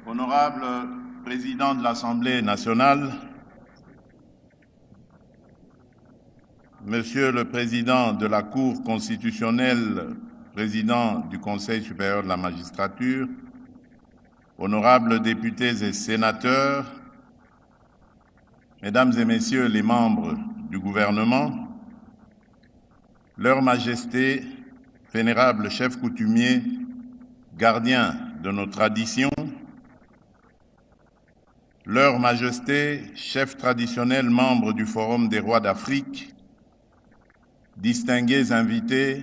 Honorable Président de l'Assemblée nationale, Monsieur le Président de la Cour constitutionnelle, Président du Conseil supérieur de la magistrature, honorables députés et sénateurs, Mesdames et Messieurs les membres du gouvernement, Leur Majesté, vénérable chef coutumier, gardien de nos traditions, Leur Majesté, chef traditionnel, membre du Forum des rois d'Afrique, distingués invités,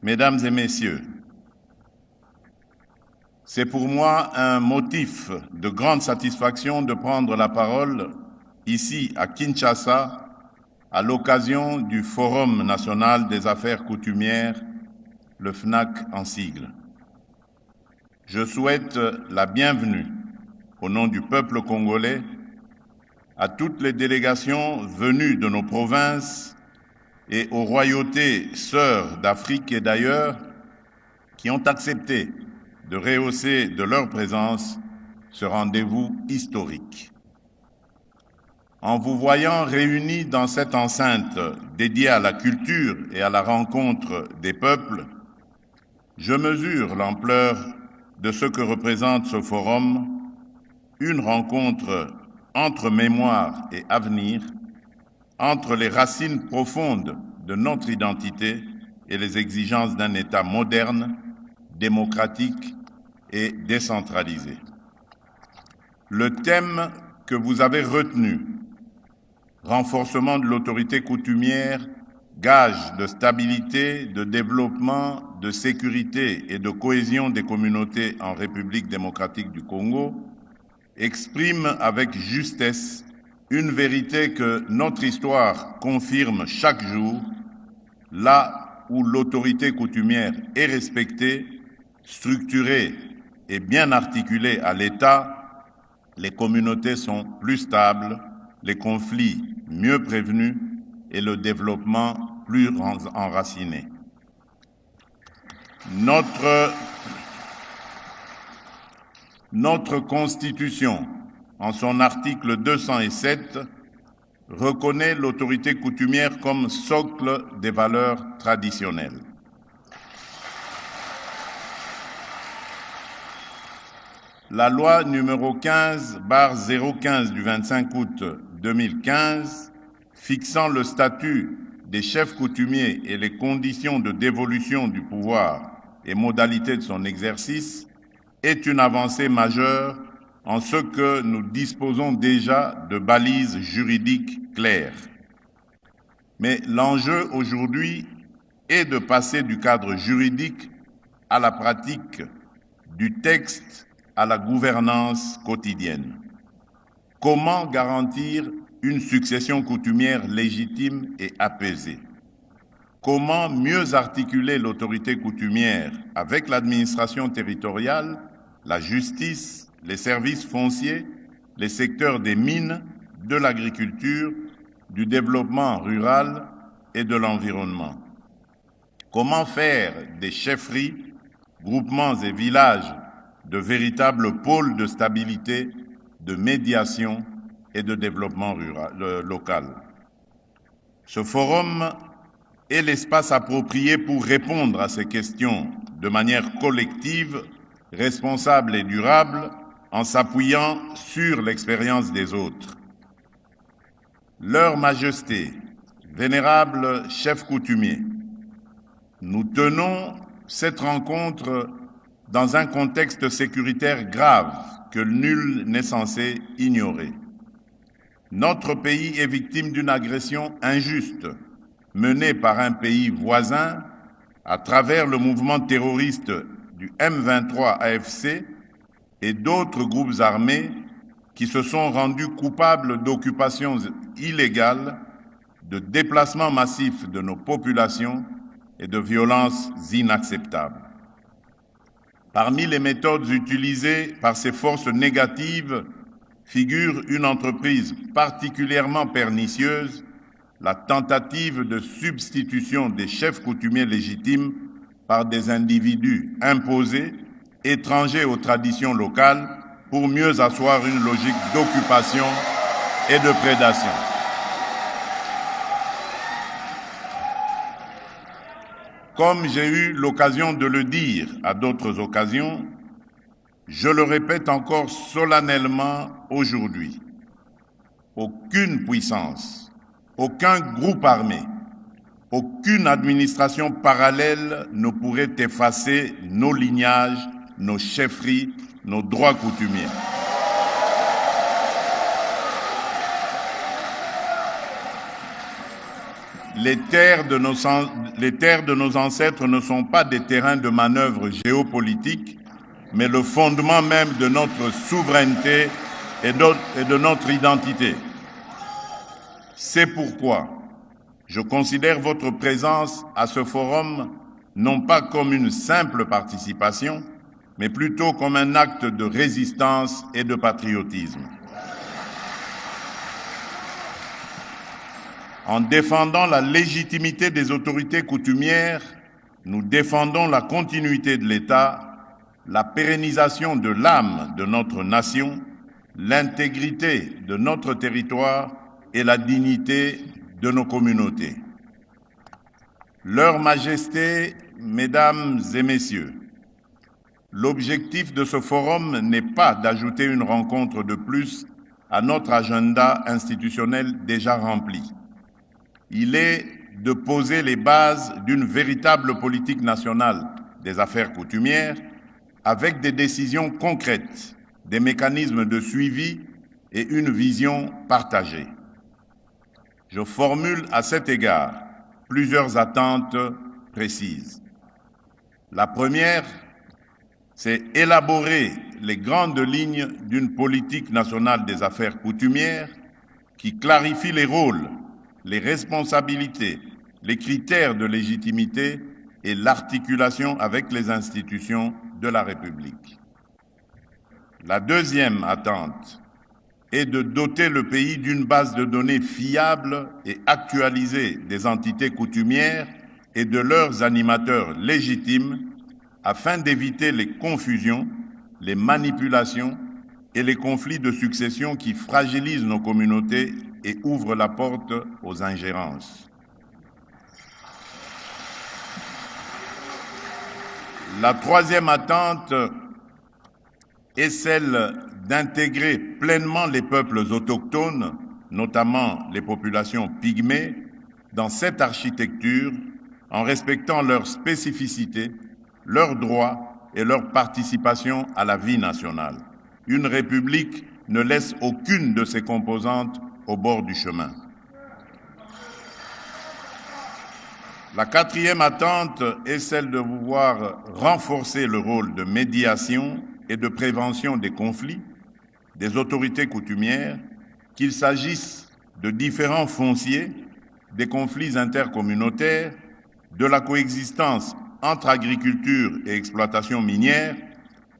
Mesdames et Messieurs, c'est pour moi un motif de grande satisfaction de prendre la parole ici à Kinshasa à l'occasion du Forum national des affaires coutumières, le FNAC en sigle. Je souhaite la bienvenue au nom du peuple congolais à toutes les délégations venues de nos provinces et aux royautés sœurs d'Afrique et d'ailleurs qui ont accepté de rehausser de leur présence ce rendez-vous historique. En vous voyant réunis dans cette enceinte dédiée à la culture et à la rencontre des peuples, je mesure l'ampleur de ce que représente ce forum, une rencontre entre mémoire et avenir, entre les racines profondes de notre identité et les exigences d'un État moderne, démocratique et décentralisé. Le thème que vous avez retenu, renforcement de l'autorité coutumière, gage de stabilité, de développement, de sécurité et de cohésion des communautés en République démocratique du Congo, exprime avec justesse une vérité que notre histoire confirme chaque jour, là où l'autorité coutumière est respectée, structurée et bien articulée à l'État, les communautés sont plus stables, les conflits mieux prévenus et le développement plus enraciné. Notre Constitution, en son article 207, reconnaît l'autorité coutumière comme socle des valeurs traditionnelles. La loi numéro 15/015 du 25 août 2015, fixant le statut des chefs coutumiers et les conditions de dévolution du pouvoir et modalités de son exercice, est une avancée majeure en ce que nous disposons déjà de balises juridiques claires. Mais l'enjeu aujourd'hui est de passer du cadre juridique à la pratique, du texte à la gouvernance quotidienne. Comment garantir une succession coutumière légitime et apaisée? Comment mieux articuler l'autorité coutumière avec l'administration territoriale, la justice, les services fonciers, les secteurs des mines, de l'agriculture, du développement rural et de l'environnement? Comment faire des chefferies, groupements et villages de véritables pôles de stabilité, de médiation et de développement local? Ce forum est l'espace approprié pour répondre à ces questions de manière collective, responsable et durable, en s'appuyant sur l'expérience des autres. Leur Majesté, vénérable chef coutumier, nous tenons cette rencontre dans un contexte sécuritaire grave que nul n'est censé ignorer. Notre pays est victime d'une agression injuste menée par un pays voisin à travers le mouvement terroriste du M23 AFC et d'autres groupes armés qui se sont rendus coupables d'occupations illégales, de déplacements massifs de nos populations et de violences inacceptables. Parmi les méthodes utilisées par ces forces négatives figure une entreprise particulièrement pernicieuse, la tentative de substitution des chefs coutumiers légitimes par des individus imposés étrangers aux traditions locales, pour mieux asseoir une logique d'occupation et de prédation. Comme j'ai eu l'occasion de le dire à d'autres occasions, je le répète encore solennellement aujourd'hui. Aucune puissance, aucun groupe armé, aucune administration parallèle ne pourrait effacer nos lignages, nos chefferies, nos droits coutumiers. Les terres de nos ancêtres ne sont pas des terrains de manœuvre géopolitique, mais le fondement même de notre souveraineté et de notre identité. C'est pourquoi je considère votre présence à ce forum non pas comme une simple participation, mais plutôt comme un acte de résistance et de patriotisme. En défendant la légitimité des autorités coutumières, nous défendons la continuité de l'État, la pérennisation de l'âme de notre nation, l'intégrité de notre territoire et la dignité de nos communautés. Leur Majesté, Mesdames et Messieurs, l'objectif de ce forum n'est pas d'ajouter une rencontre de plus à notre agenda institutionnel déjà rempli. Il est de poser les bases d'une véritable politique nationale des affaires coutumières avec des décisions concrètes, des mécanismes de suivi et une vision partagée. Je formule à cet égard plusieurs attentes précises. La première, c'est élaborer les grandes lignes d'une politique nationale des affaires coutumières qui clarifie les rôles, les responsabilités, les critères de légitimité et l'articulation avec les institutions de la République. La deuxième attente est de doter le pays d'une base de données fiable et actualisée des entités coutumières et de leurs animateurs légitimes afin d'éviter les confusions, les manipulations et les conflits de succession qui fragilisent nos communautés et ouvrent la porte aux ingérences. La troisième attente est celle d'intégrer pleinement les peuples autochtones, notamment les populations pygmées, dans cette architecture en respectant leurs spécificités, leurs droits et leur participation à la vie nationale. Une république ne laisse aucune de ses composantes au bord du chemin. La quatrième attente est celle de pouvoir renforcer le rôle de médiation et de prévention des conflits des autorités coutumières, qu'il s'agisse de différents fonciers, des conflits intercommunautaires, de la coexistence entre agriculture et exploitation minière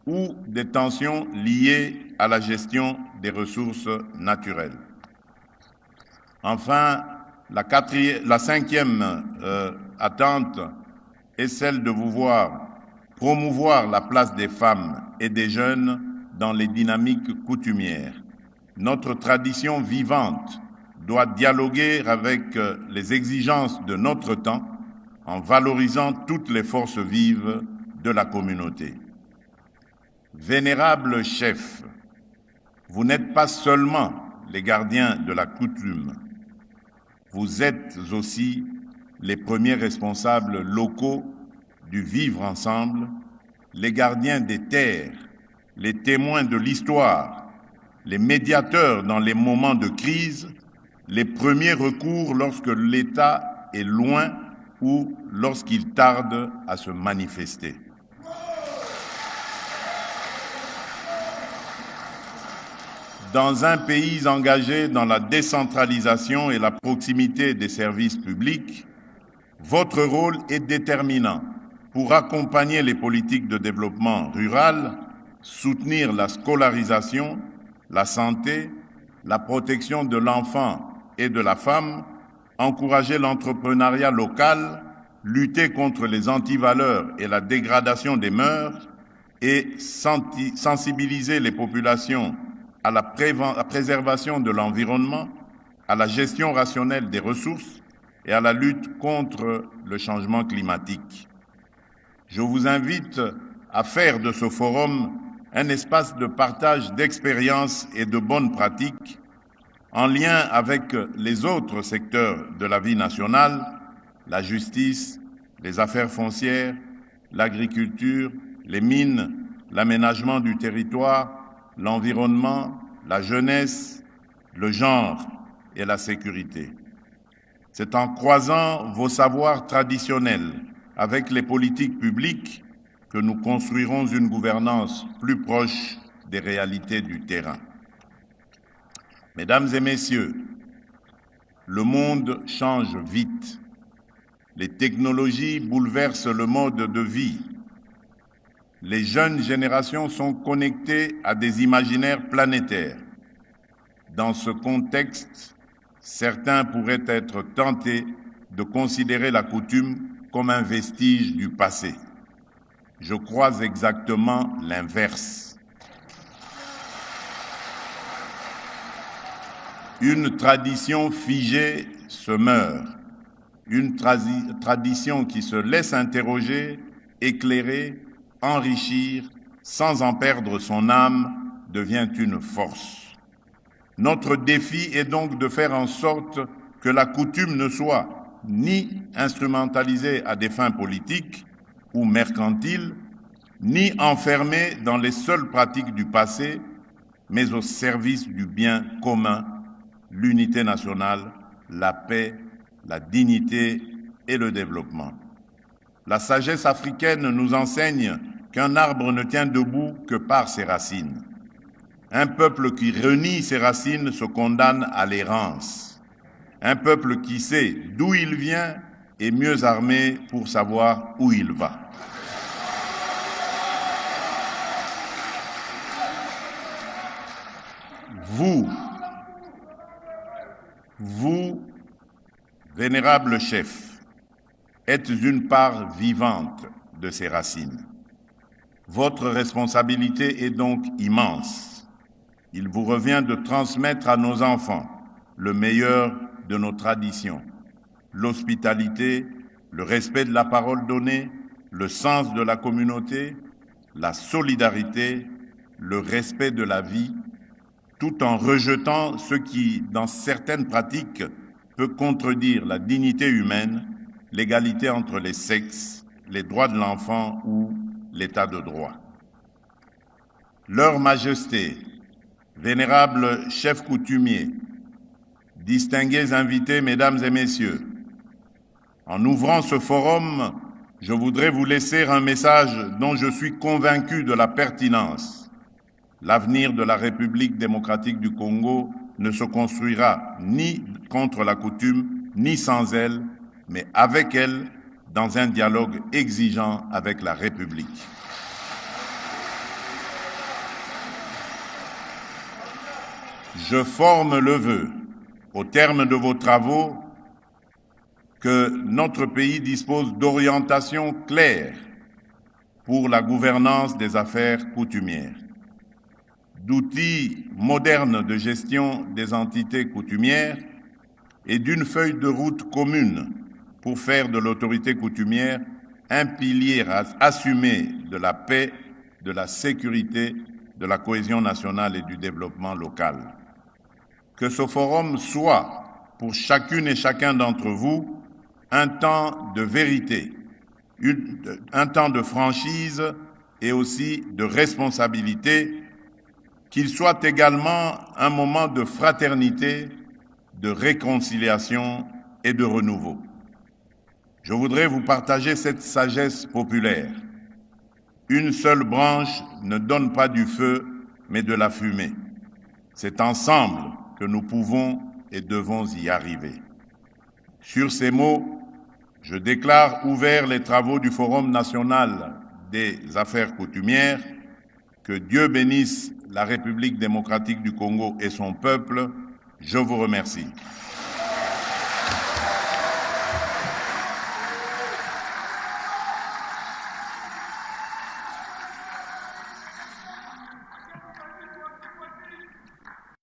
ou des tensions liées à la gestion des ressources naturelles. Enfin, la cinquième attente est celle de promouvoir la place des femmes et des jeunes dans les dynamiques coutumières. Notre tradition vivante doit dialoguer avec les exigences de notre temps en valorisant toutes les forces vives de la communauté. Vénérables chefs, vous n'êtes pas seulement les gardiens de la coutume, vous êtes aussi les premiers responsables locaux du vivre ensemble, les gardiens des terres, les témoins de l'histoire, les médiateurs dans les moments de crise, les premiers recours lorsque l'État est loin ou lorsqu'il tarde à se manifester. Dans un pays engagé dans la décentralisation et la proximité des services publics, votre rôle est déterminant pour accompagner les politiques de développement rural, soutenir la scolarisation, la santé, la protection de l'enfant et de la femme, encourager l'entrepreneuriat local, lutter contre les antivaleurs et la dégradation des mœurs, et sensibiliser les populations à la préservation de l'environnement, à la gestion rationnelle des ressources et à la lutte contre le changement climatique. Je vous invite à faire de ce forum un espace de partage d'expériences et de bonnes pratiques en lien avec les autres secteurs de la vie nationale, la justice, les affaires foncières, l'agriculture, les mines, l'aménagement du territoire, l'environnement, la jeunesse, le genre et la sécurité. C'est en croisant vos savoirs traditionnels avec les politiques publiques que nous construirons une gouvernance plus proche des réalités du terrain. Mesdames et messieurs, le monde change vite. Les technologies bouleversent le mode de vie. Les jeunes générations sont connectées à des imaginaires planétaires. Dans ce contexte, certains pourraient être tentés de considérer la coutume comme un vestige du passé. Je crois exactement l'inverse. Une tradition figée se meurt. Une tradition qui se laisse interroger, éclairer, enrichir, sans en perdre son âme, devient une force. Notre défi est donc de faire en sorte que la coutume ne soit ni instrumentalisée à des fins politiques ou mercantiles, ni enfermée dans les seules pratiques du passé, mais au service du bien commun, l'unité nationale, la paix, la dignité et le développement. La sagesse africaine nous enseigne qu'un arbre ne tient debout que par ses racines. Un peuple qui renie ses racines se condamne à l'errance. Un peuple qui sait d'où il vient est mieux armé pour savoir où il va. Vous, vénérable chef, êtes une part vivante de ces racines. Votre responsabilité est donc immense. Il vous revient de transmettre à nos enfants le meilleur de nos traditions, l'hospitalité, le respect de la parole donnée, le sens de la communauté, la solidarité, le respect de la vie, tout en rejetant ce qui, dans certaines pratiques, peut contredire la dignité humaine, l'égalité entre les sexes, les droits de l'enfant ou l'état de droit. Leur Majesté, vénérables chefs coutumiers, distingués invités, mesdames et messieurs, en ouvrant ce forum, je voudrais vous laisser un message dont je suis convaincu de la pertinence. L'avenir de la République démocratique du Congo ne se construira ni contre la coutume, ni sans elle, mais avec elle, dans un dialogue exigeant avec la République. Je forme le vœu, au terme de vos travaux, que notre pays dispose d'orientations claires pour la gouvernance des affaires coutumières, d'outils modernes de gestion des entités coutumières et d'une feuille de route commune pour faire de l'autorité coutumière un pilier assumé de la paix, de la sécurité, de la cohésion nationale et du développement local. Que ce forum soit, pour chacune et chacun d'entre vous, un temps de vérité, un temps de franchise et aussi de responsabilité, qu'il soit également un moment de fraternité, de réconciliation et de renouveau. Je voudrais vous partager cette sagesse populaire. Une seule branche ne donne pas du feu, mais de la fumée. C'est ensemble que nous pouvons et devons y arriver. Sur ces mots, je déclare ouverts les travaux du Forum national des affaires coutumières. Que Dieu bénisse la République démocratique du Congo et son peuple. Je vous remercie.